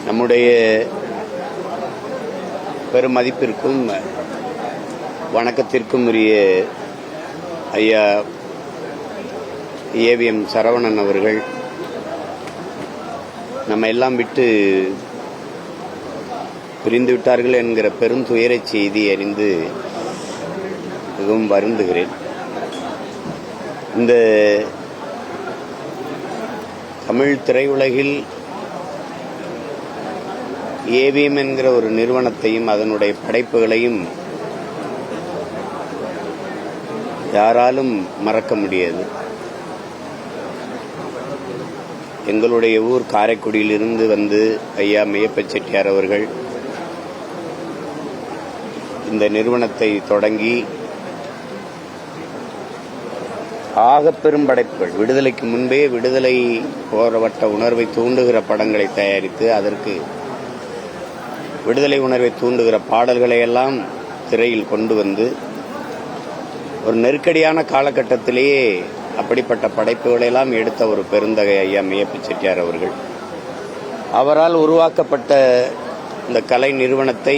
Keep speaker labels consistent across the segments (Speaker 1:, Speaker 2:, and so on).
Speaker 1: நம்முடைய பெருமதிப்பிற்கும் வணக்கத்திற்கும் உரிய ஐயா ஏவிஎம் சரவணன் அவர்கள் நம்ம எல்லாம் விட்டு பிரிந்து விட்டார்கள் என்கிற பெரும் துயரச் செய்தி அறிந்து மிகவும் வருந்துகிறேன். இந்த தமிழ் திரையுலகில் ஏவிஎம் என்கிற ஒரு நிறுவனத்தையும் அதனுடைய படைப்புகளையும் யாராலும் மறக்க முடியாது. எங்களுடைய ஊர் காரைக்குடியிலிருந்து வந்து ஐயா மெய்யப்ப செட்டியார் அவர்கள் இந்த நிறுவனத்தை தொடங்கி ஆகப்பெரும் படைப்புகள், விடுதலைக்கு முன்பே விடுதலை போராட்ட உணர்வை தூண்டுகிற படங்களை தயாரித்து அதற்கு விடுதலை உணர்வை தூண்டுகிற பாடல்களை எல்லாம் திரையில் கொண்டு வந்து ஒரு நெருக்கடியான காலகட்டத்திலேயே அப்படிப்பட்ட படைப்புகளை எல்லாம் எடுத்த ஒரு பெருந்தகை ஐயா மெய்யப்ப செட்டியார் அவர்கள். அவரால் உருவாக்கப்பட்ட இந்த கலை நிறுவனத்தை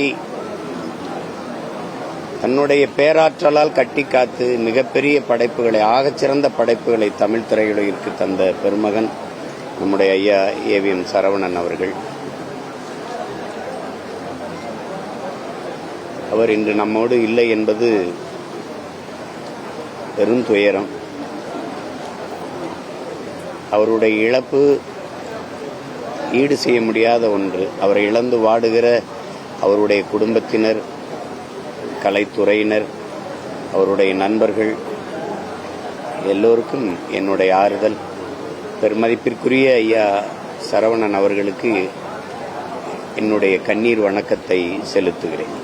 Speaker 1: தன்னுடைய பேராற்றலால் கட்டி காத்து மிகப்பெரிய படைப்புகளை, ஆகச்சிறந்த படைப்புகளை தமிழ் திரையுலகிற்கு தந்த பெருமகன் நம்முடைய ஐயா ஏவிஎம் சரவணன் அவர்கள். அவர் இன்று நம்மோடு இல்லை என்பது பெரும் துயரம். அவருடைய இழப்பு ஈடு செய்ய முடியாத ஒன்று. அவரை இழந்து வாடுகிற அவருடைய குடும்பத்தினர், கலைத்துறையினர், அவருடைய நண்பர்கள் எல்லோருக்கும் என்னுடைய ஆறுதல். பெருமதிப்பிற்குரிய ஐயா சரவணன் அவர்களுக்கு என்னுடைய கண்ணீர் வணக்கத்தை செலுத்துகிறேன்.